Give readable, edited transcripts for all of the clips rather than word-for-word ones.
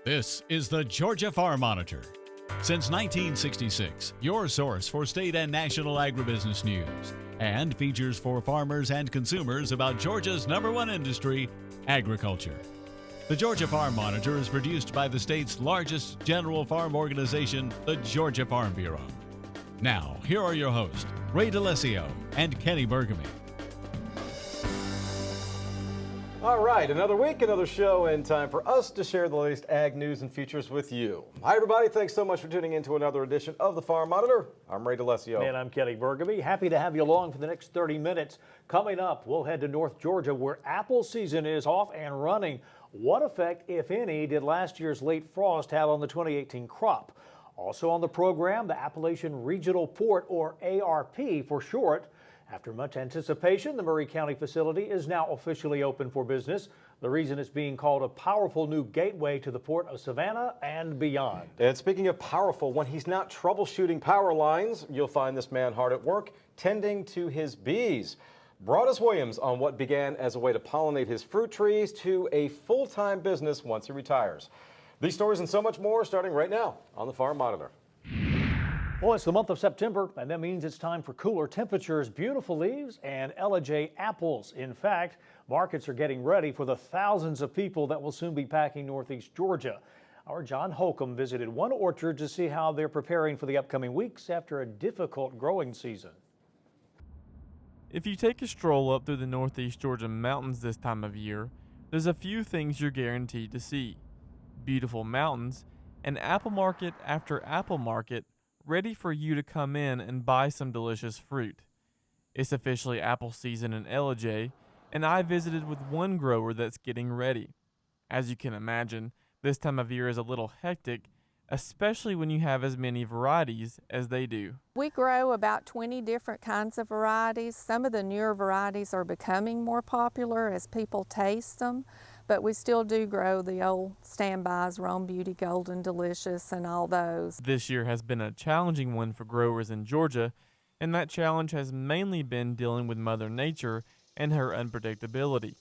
This is the Georgia Farm Monitor. Since 1966, your source for state and national agribusiness news, and features for farmers and consumers about Georgia's #1 industry, agriculture. The Georgia Farm Monitor is produced by the state's largest general farm organization, the Georgia Farm Bureau. Now, here are your hosts, Ray DeLessio and Kenny Burgamy. All right, another week, another show, and time for us to share the latest ag news and features with you. Hi, everybody. Thanks so much for tuning in to another edition of the Farm Monitor. I'm Ray DeLessio. And I'm Kenny Burgamy. Happy to have you along for the next 30 minutes. Coming up, we'll head to North Georgia, where apple season is off and running. What effect, if any, did last year's late frost have on the 2018 crop? Also on the program, the Appalachian Regional Port, or ARP for short. After much anticipation, the Maury County facility is now officially open for business. The reason it's being called a powerful new gateway to the port of Savannah and beyond. And speaking of powerful, when he's not troubleshooting power lines, you'll find this man hard at work tending to his bees. Broadus Williams on what began as a way to pollinate his fruit trees to a full-time business once he retires. These stories and so much more starting right now on the Farm Monitor. Well, it's the month of September, and that means it's time for cooler temperatures, beautiful leaves, and Ellijay apples. In fact, markets are getting ready for the thousands of people that will soon be packing Northeast Georgia. Our John Holcomb visited one orchard to see how they're preparing for the upcoming weeks after a difficult growing season. If you take a stroll up through the Northeast Georgia mountains this time of year, there's a few things you're guaranteed to see. Beautiful mountains, and apple market after apple market ready for you to come in and buy some delicious fruit. It's officially apple season in Ellijay, and I visited with one grower that's getting ready. As you can imagine, this time of year is a little hectic, especially when you have as many varieties as they do. We grow about 20 different kinds of varieties. Some of the newer varieties are becoming more popular as people taste them, but we still do grow the old standbys, Rome Beauty, Golden Delicious, and all those. This year has been a challenging one for growers in Georgia, and that challenge has mainly been dealing with Mother Nature and her unpredictability,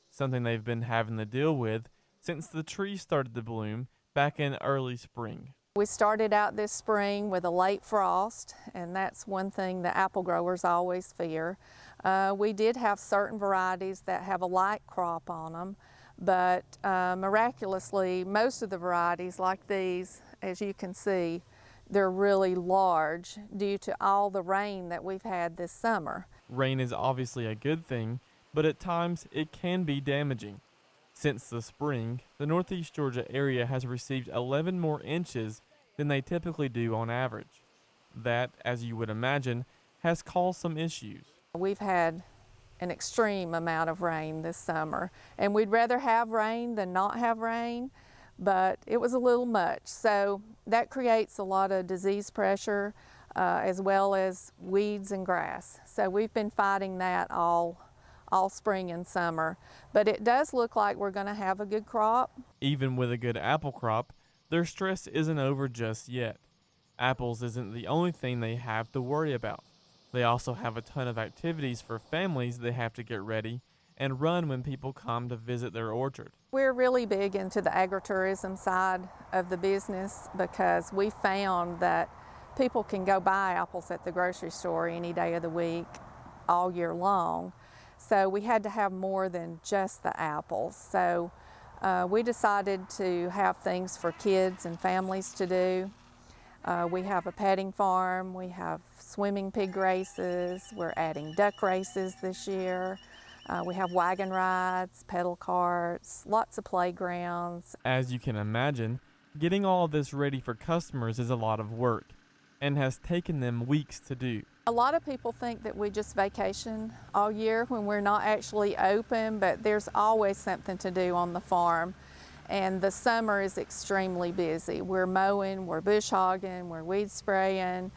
something they've been having to deal with since the trees started to bloom back in early spring. We started out this spring with a late frost, and that's one thing the apple growers always fear. We did have certain varieties that have a light crop on them, but miraculously, most of the varieties like these, as you can see, they're really large due to all the rain that we've had this summer. Rain is obviously a good thing, but at times it can be damaging. Since the spring, the Northeast Georgia area has received 11 more inches than they typically do on average. That, as you would imagine, has caused some issues. We've had an extreme amount of rain this summer, and we'd rather have rain than not have rain, but it was a little much. So that creates a lot of disease pressure as well as weeds and grass. So we've been fighting that all spring and summer, but it does look like we're going to have a good crop. Even with a good apple crop, their stress isn't over just yet. Apples isn't the only thing they have to worry about. They also have a ton of activities for families they have to get ready and run when people come to visit their orchard. We're really big into the agritourism side of the business because we found that people can go buy apples at the grocery store any day of the week, all year long. So we had to have more than just the apples. So we decided to have things for kids and families to do. We have a petting farm, we have swimming pig races, we're adding duck races this year. We have wagon rides, pedal carts, lots of playgrounds. As you can imagine, getting all of this ready for customers is a lot of work and has taken them weeks to do. A lot of people think that we just vacation all year when we're not actually open, but there's always something to do on the farm. And the summer is extremely busy. We're mowing, we're bush hogging, we're weed spraying,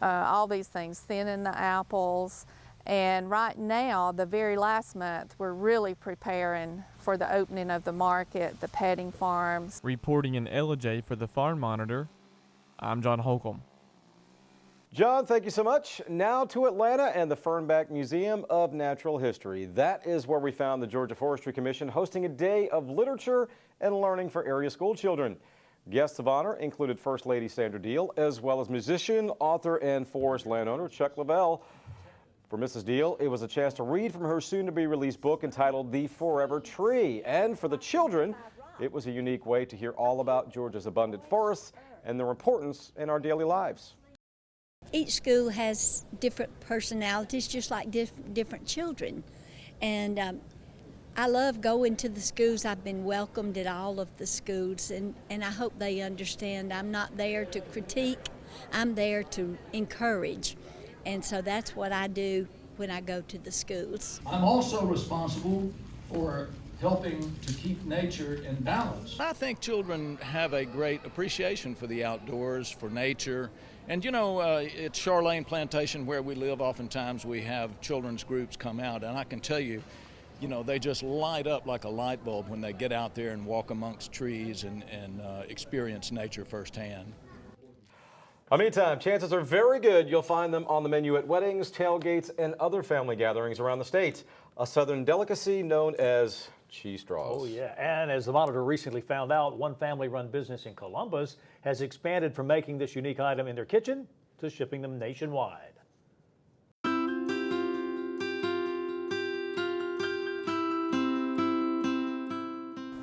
all these things, thinning the apples. And right now, the very last month, we're really preparing for the opening of the market, the petting farms. Reporting in Ellijay for the Farm Monitor, I'm John Holcomb. John, thank you so much. Now to Atlanta and the Fernback Museum of Natural History. That is where we found the Georgia Forestry Commission hosting a day of literature and learning for area school children. Guests of honor included First Lady Sandra Deal, as well as musician, author, and forest landowner Chuck Lavelle. For Mrs. Deal, it was a chance to read from her soon-to-be-released book entitled The Forever Tree. And for the children, it was a unique way to hear all about Georgia's abundant forests and their importance in our daily lives. Each school has different personalities, just like different children. And I love going to the schools. I've been welcomed at all of the schools, and I hope they understand I'm not there to critique, I'm there to encourage. And so that's what I do when I go to the schools. I'm also responsible for helping to keep nature in balance. I think children have a great appreciation for the outdoors, for nature. And you know, at Charlene Plantation where we live, oftentimes we have children's groups come out, and I can tell you, you know, they just light up like a light bulb when they get out there and walk amongst trees and experience nature firsthand. Meantime, chances are very good you'll find them on the menu at weddings, tailgates, and other family gatherings around the state. A southern delicacy known as cheese straws. Oh yeah, and as the Monitor recently found out, one family-run business in Columbus has expanded from making this unique item in their kitchen to shipping them nationwide.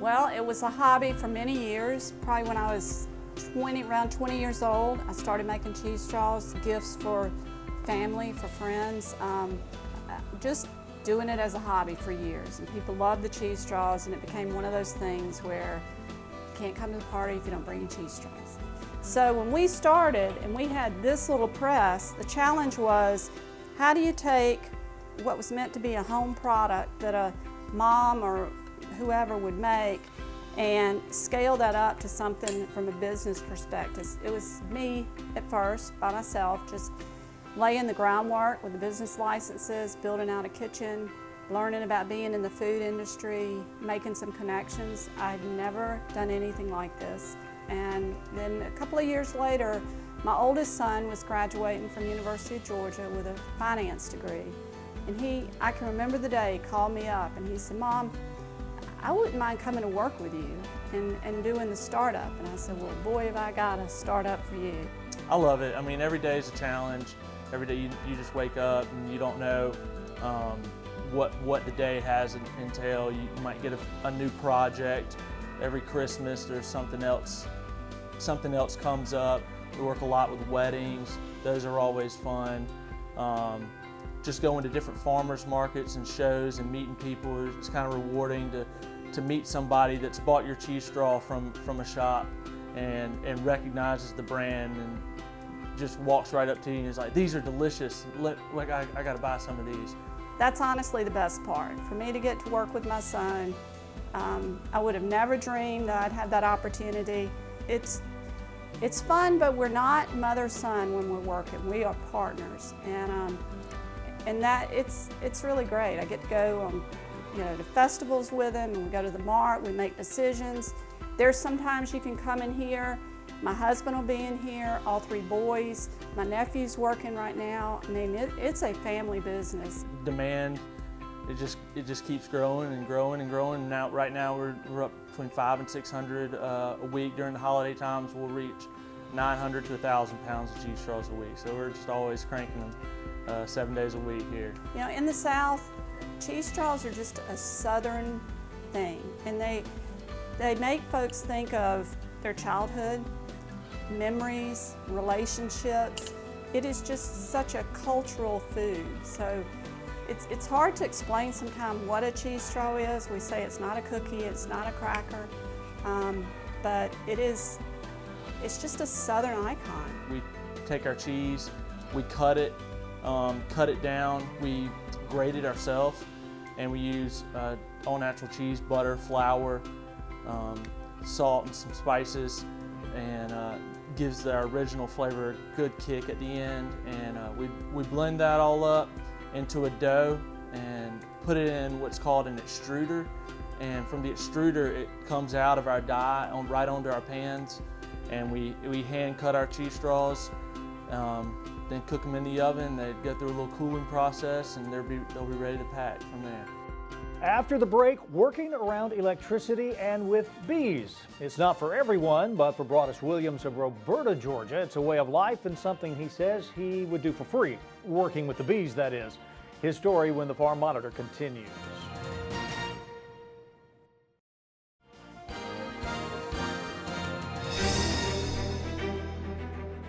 Well, it was a hobby for many years. Probably when I was around 20 years old, I started making cheese straws, gifts for family, for friends, just doing it as a hobby for years. And people loved the cheese straws, and it became one of those things where you can't come to the party if you don't bring your cheese straws. So when we started and we had this little press, the challenge was, how do you take what was meant to be a home product that a mom or whoever would make and scale that up to something from a business perspective. It was me at first, by myself, just laying the groundwork with the business licenses, building out a kitchen, learning about being in the food industry, making some connections. I'd never done anything like this. And then a couple of years later, my oldest son was graduating from University of Georgia with a finance degree. And I can remember the day, he called me up and he said, "Mom, I wouldn't mind coming to work with you and doing the startup." And I said, "Well, boy, have I got a startup for you." I love it. I mean, every day is a challenge. Every day you just wake up and you don't know what the day has entail. You might get a new project. Every Christmas there's something else comes up. We work a lot with weddings. Those are always fun. Just going to different farmers markets and shows and meeting people, it's kind of rewarding to meet somebody that's bought your cheese straw from a shop and recognizes the brand and just walks right up to you and is like, "These are delicious. I got to buy some of these." That's honestly the best part. For me to get to work with my son, I would have never dreamed that I'd have that opportunity. It's fun, but we're not mother-son when we're working. We are partners, and that it's really great. I get to go to festivals with him, and we go to the mart. We make decisions. There's sometimes you can come in here. My husband will be in here, all three boys. My nephew's working right now. I mean, it's a family business. Demand, it just keeps growing and growing and growing. Now, right now we're up between 500 and 600 a week. During the holiday times, we'll reach 900 to 1,000 pounds of cheese straws a week. So we're just always cranking them 7 days a week here. You know, in the South, cheese straws are just a Southern thing, and they make folks think of their childhood, memories, relationships. It is just such a cultural food. So it's hard to explain sometimes what a cheese straw is. We say it's not a cookie, it's not a cracker, but it's just a Southern icon. We take our cheese, we cut it down, we grate it ourselves, and we use all natural cheese, butter, flour, salt, and some spices, and gives our original flavor a good kick at the end. And we blend that all up into a dough and put it in what's called an extruder. And from the extruder, it comes out of our die right onto our pans. And we hand cut our cheese straws then cook them in the oven. They go through a little cooling process, and they'll be ready to pack from there. After the break, working around electricity and with bees. It's not for everyone, but for Broadus Williams of Roberta, Georgia, it's a way of life and something he says he would do for free. Working with the bees, that is. His story when the Farm Monitor continues.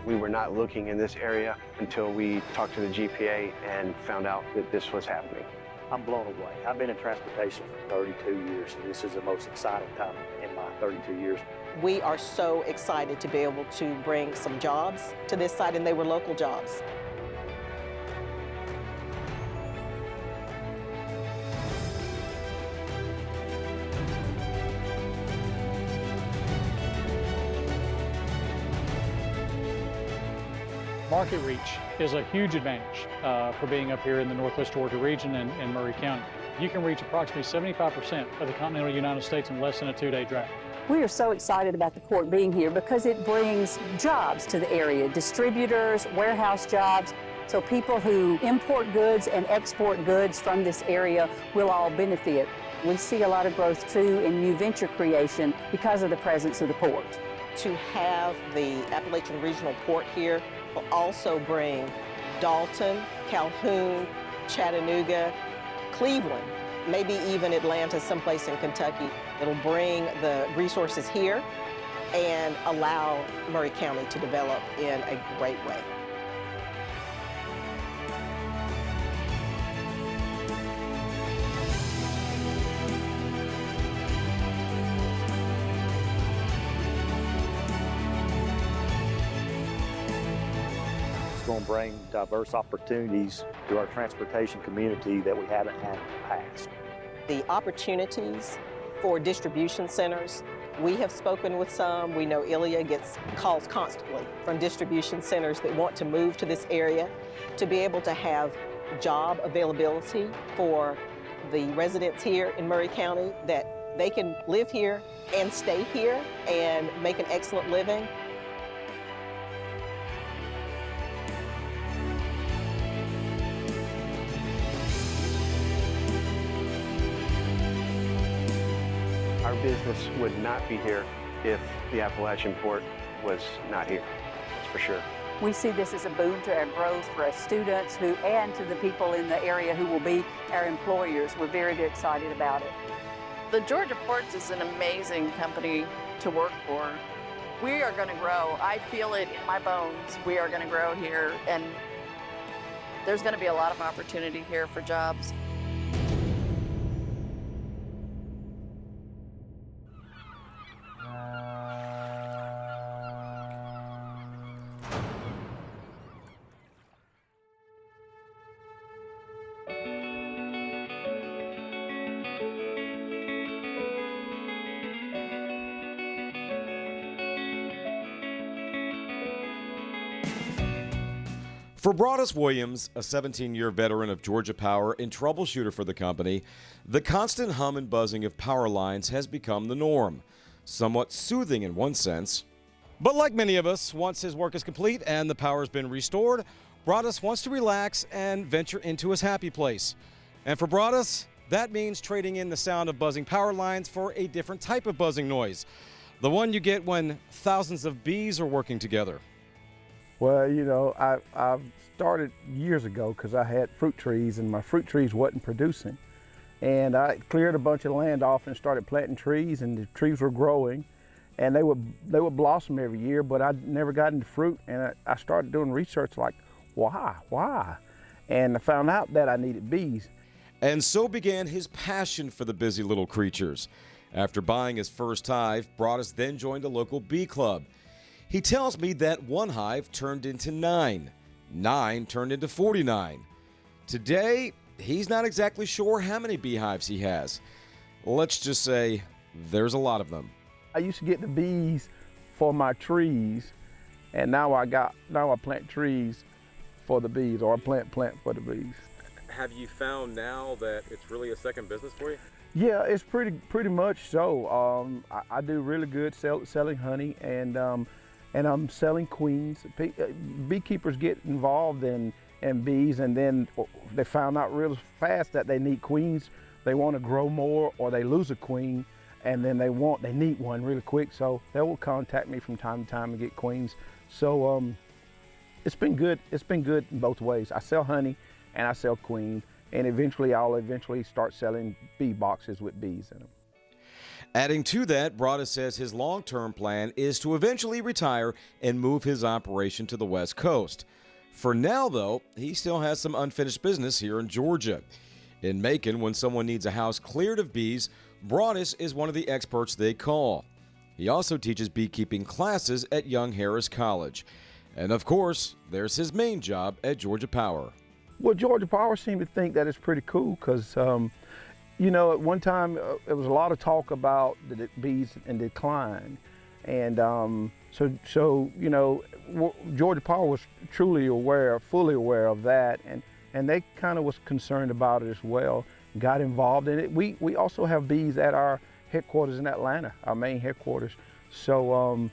We were not looking in this area until we talked to the GPA and found out that this was happening. I'm blown away. I've been in transportation for 32 years, and this is the most exciting time in my 32 years. We are so excited to be able to bring some jobs to this site, and they were local jobs. Market reach is a huge advantage for being up here in the Northwest Georgia region and Murray County. You can reach approximately 75% of the continental United States in less than a 2-day drive. We are so excited about the port being here because it brings jobs to the area, distributors, warehouse jobs. So people who import goods and export goods from this area will all benefit. We see a lot of growth too in new venture creation because of the presence of the port. To have the Appalachian Regional Port here will also bring Dalton, Calhoun, Chattanooga, Cleveland, maybe even Atlanta, someplace in Kentucky. It'll bring the resources here and allow Murray County to develop in a great way. Going to bring diverse opportunities to our transportation community that we haven't had in the past. The opportunities for distribution centers, we have spoken with some. We know Ellijay gets calls constantly from distribution centers that want to move to this area to be able to have job availability for the residents here in Murray County, that they can live here and stay here and make an excellent living. Our business would not be here if the Appalachian Port was not here, that's for sure. We see this as a boon to our growth for our students and to the people in the area who will be our employers. We're very, very excited about it. The Georgia Ports is an amazing company to work for. We are going to grow. I feel it in my bones. We are going to grow here, and there's going to be a lot of opportunity here for jobs. For Broadus Williams, a 17-year veteran of Georgia Power and troubleshooter for the company, the constant hum and buzzing of power lines has become the norm. Somewhat soothing in one sense. But like many of us, once his work is complete and the power has been restored, Broadus wants to relax and venture into his happy place. And for Broadus, that means trading in the sound of buzzing power lines for a different type of buzzing noise. The one you get when thousands of bees are working together. Well, you know, I've started years ago because I had fruit trees and my fruit trees wasn't producing. And I cleared a bunch of land off and started planting trees, and the trees were growing. And they would blossom every year, but I never got into fruit. And I started doing research like, why? And I found out that I needed bees. And so began his passion for the busy little creatures. After buying his first hive, Broadus then joined a local bee club. He tells me that one hive turned into 9. 9 turned into 49. Today, he's not exactly sure how many beehives he has. Let's just say there's a lot of them. I used to get the bees for my trees, and now I plant trees for the bees, or I plant for the bees. Have you found now that it's really a second business for you? Yeah, it's pretty much so. I do really good selling honey, and and I'm selling queens. Beekeepers get involved in bees, and then they found out real fast that they need queens. They want to grow more, or they lose a queen, and then they need one really quick. So they will contact me from time to time and get queens. So it's been good. It's been good in both ways. I sell honey and I sell queens, and I'll start selling bee boxes with bees in them. Adding to that, Broadus says his long-term plan is to eventually retire and move his operation to the West Coast. For now, though, he still has some unfinished business here in Georgia. In Macon, when someone needs a house cleared of bees, Broadus is one of the experts they call. He also teaches beekeeping classes at Young Harris College. And of course, there's his main job at Georgia Power. Well, Georgia Power seemed to think that it's pretty cool because, you know, at one time there was a lot of talk about the bees in decline. And so you know, Georgia Power was fully aware of that. And they kind of was concerned about it as well, got involved in it. We also have bees at our headquarters in Atlanta, our main headquarters. So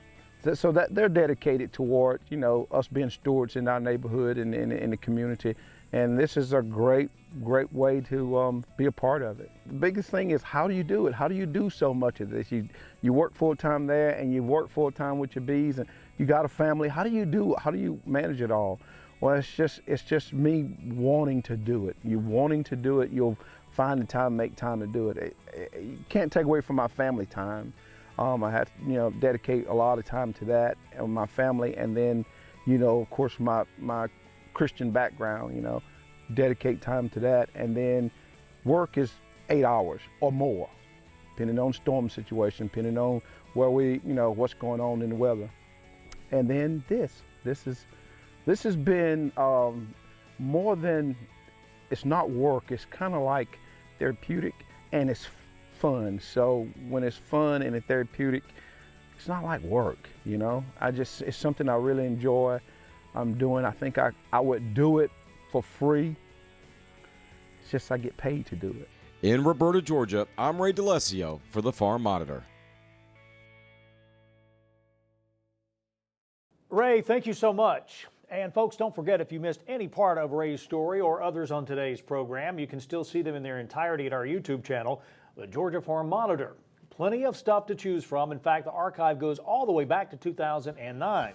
so that they're dedicated toward, you know, us being stewards in our neighborhood and in the community. And this is a great way to be a part of it. The biggest thing is, how do you do it? How do you do so much of this? You work full-time there, and you work full-time with your bees, and you got a family. How do you manage it all? Well, it's just me wanting to do it. You wanting to do it, you'll find the time, make time to do it. You can't take away from my family time. I had to, you know, dedicate a lot of time to that and my family, and then, you know, of course, my Christian background, you know, dedicate time to that. And then work is 8 hours or more, depending on storm situation, depending on where what's going on in the weather. And then this has been more than, it's not work, it's kind of like therapeutic, and it's fun. So when it's fun and it's therapeutic, it's not like work, you know. It's something I really enjoy. I'm doing. I think I would do it for free. It's just I get paid to do it. In Roberta, Georgia, I'm Ray DeLessio for the Farm Monitor. Ray, thank you so much. And folks, don't forget, if you missed any part of Ray's story or others on today's program, you can still see them in their entirety at our YouTube channel, the Georgia Farm Monitor. Plenty of stuff to choose from. In fact, the archive goes all the way back to 2009.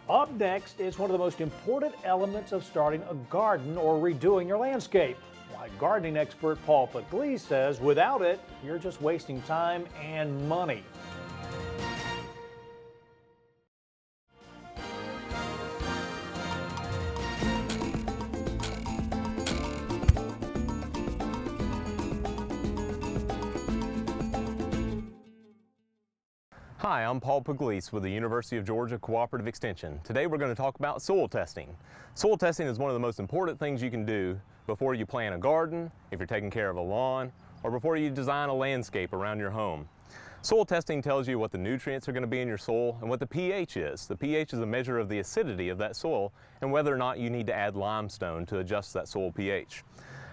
Up next is one of the most important elements of starting a garden or redoing your landscape. Why gardening expert Paul Pugliese says without it, you're just wasting time and money. Hi, I'm Paul Pugliese with the University of Georgia Cooperative Extension. Today we're going to talk about soil testing. Soil testing is one of the most important things you can do before you plant a garden, if you're taking care of a lawn, or before you design a landscape around your home. Soil testing tells you what the nutrients are going to be in your soil and what the pH is. The pH is a measure of the acidity of that soil and whether or not you need to add limestone to adjust that soil pH.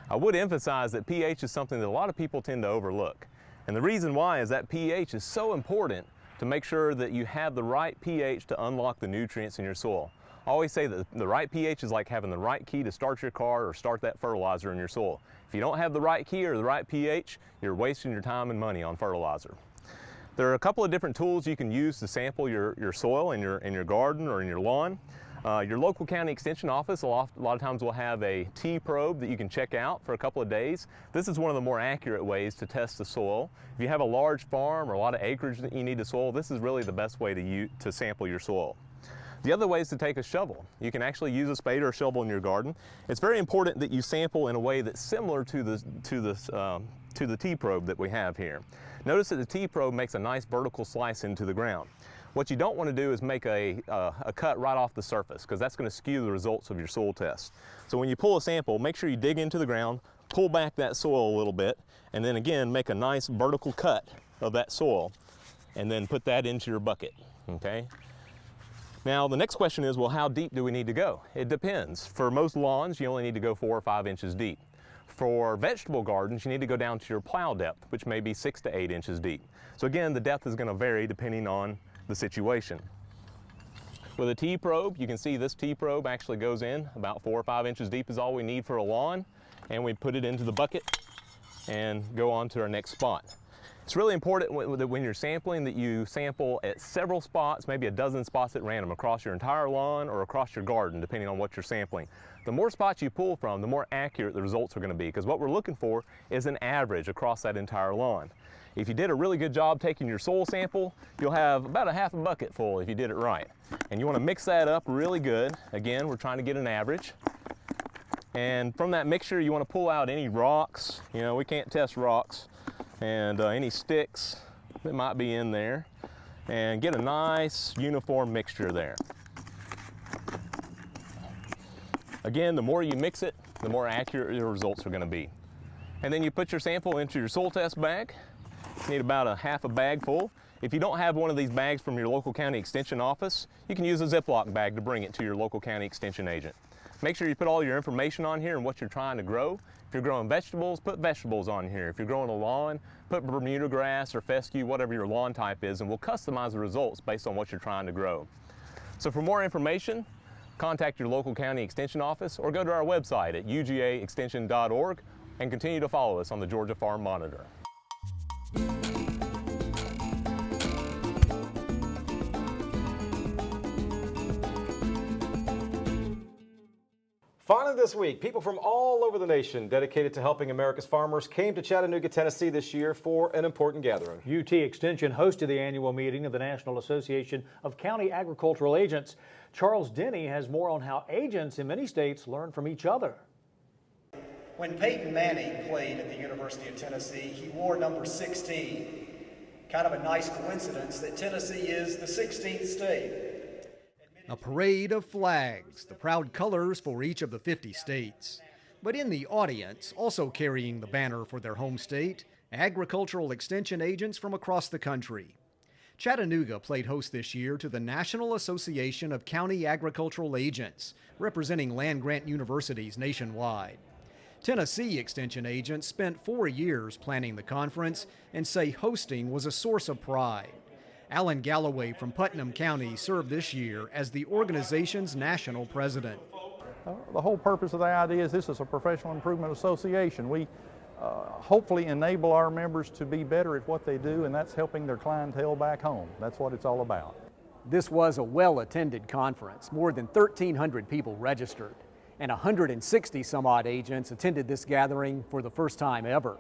I would emphasize that pH is something that a lot of people tend to overlook. And the reason why is that pH is so important to make sure that you have the right pH to unlock the nutrients in your soil. I always say that the right pH is like having the right key to start your car or start that fertilizer in your soil. If you don't have the right key or the right pH, you're wasting your time and money on fertilizer. There are a couple of different tools you can use to sample your soil in your garden or in your lawn. Your local county extension office a lot of times will have a T-probe that you can check out for a couple of days. This is one of the more accurate ways to test the soil. If you have a large farm or a lot of acreage that you need to soil, this is really the best way to sample your soil. The other way is to take a shovel. You can actually use a spade or a shovel in your garden. It's very important that you sample in a way that's similar to the T-probe that we have here. Notice that the T-probe makes a nice vertical slice into the ground. What you don't want to do is make a cut right off the surface, because that's going to skew the results of your soil test. So when you pull a sample, make sure you dig into the ground, pull back that soil a little bit, and then again make a nice vertical cut of that soil, and then put that into your bucket, okay? Now the next question is, well, how deep do we need to go? It depends. For most lawns, you only need to go 4 or 5 inches deep. For vegetable gardens, you need to go down to your plow depth, which may be 6 to 8 inches deep. So again, the depth is going to vary depending on the situation. With a T-probe, you can see this T-probe actually goes in about 4 or 5 inches deep is all we need for a lawn, and we put it into the bucket and go on to our next spot. It's really important when you're sampling that you sample at several spots, maybe a dozen spots at random across your entire lawn or across your garden, depending on what you're sampling. The more spots you pull from, the more accurate the results are going to be, because what we're looking for is an average across that entire lawn. If you did a really good job taking your soil sample, you'll have about a half a bucket full if you did it right. And you want to mix that up really good. Again, we're trying to get an average. And from that mixture, you want to pull out any rocks. You know, we can't test rocks. And any sticks that might be in there. And get a nice uniform mixture there. Again, the more you mix it, the more accurate your results are going to be. And then you put your sample into your soil test bag. You need about a half a bag full. If you don't have one of these bags from your local county extension office, you can use a Ziploc bag to bring it to your local county extension agent. Make sure you put all your information on here and what you're trying to grow. If you're growing vegetables, put vegetables on here. If you're growing a lawn, put Bermuda grass or fescue, whatever your lawn type is, and we'll customize the results based on what you're trying to grow. So for more information, contact your local county extension office or go to our website at ugaextension.org and continue to follow us on the Georgia Farm Monitor. Finally this week, people from all over the nation dedicated to helping America's farmers came to Chattanooga, Tennessee this year for an important gathering. UT Extension hosted the annual meeting of the National Association of County Agricultural Agents. Charles Denny has more on how agents in many states learn from each other. When Peyton Manning played at the University of Tennessee, he wore number 16. Kind of a nice coincidence that Tennessee is the 16th state. A parade of flags, the proud colors for each of the 50 states. But in the audience, also carrying the banner for their home state, agricultural extension agents from across the country. Chattanooga played host this year to the National Association of County Agricultural Agents, representing land-grant universities nationwide. Tennessee extension agents spent 4 years planning the conference and say hosting was a source of pride. Alan Galloway from Putnam County served this year as the organization's national president. The whole purpose of the idea is this is a professional improvement association. We hopefully enable our members to be better at what they do, and that's helping their clientele back home. That's what it's all about. This was a well-attended conference. More than 1,300 people registered, and 160 some odd agents attended this gathering for the first time ever.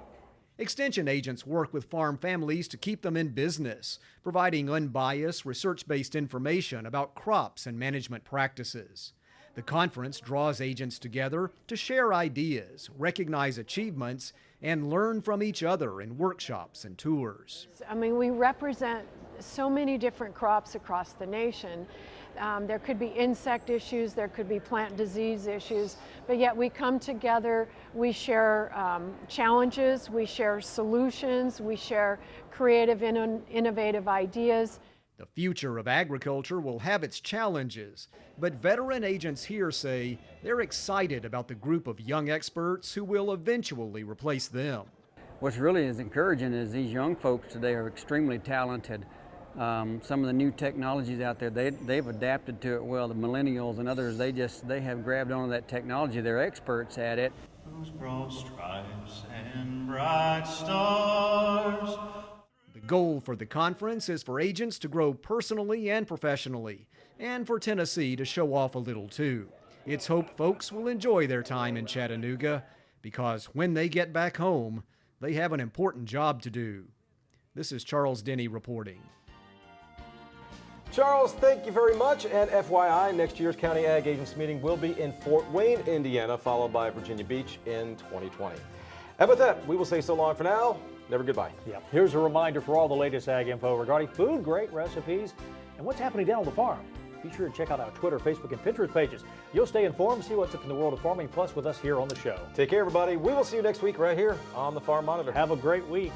Extension agents work with farm families to keep them in business, providing unbiased, research-based information about crops and management practices. The conference draws agents together to share ideas, recognize achievements, and learn from each other in workshops and tours. I mean, we represent so many different crops across the nation. There could be insect issues, there could be plant disease issues, but yet we come together, we share challenges, we share solutions, we share creative, innovative ideas. The future of agriculture will have its challenges, but veteran agents here say they're excited about the group of young experts who will eventually replace them. What's really is encouraging is these young folks today are extremely talented. Some of the new technologies out there, they've adapted to it well. The millennials and others, they have grabbed onto that technology. They're experts at it. Those broad stripes and bright stars. The goal for the conference is for agents to grow personally and professionally, and for Tennessee to show off a little too. It's hoped folks will enjoy their time in Chattanooga, because when they get back home, they have an important job to do. This is Charles Denny reporting. Charles, thank you very much. And FYI, next year's County Ag Agents meeting will be in Fort Wayne, Indiana, followed by Virginia Beach in 2020. And with that, we will say so long for now. Never goodbye. Yep. Here's a reminder for all the latest ag info regarding food, great recipes, and what's happening down on the farm. Be sure to check out our Twitter, Facebook, and Pinterest pages. You'll stay informed, see what's up in the world of farming, plus with us here on the show. Take care, everybody. We will see you next week right here on the Farm Monitor. Have a great week.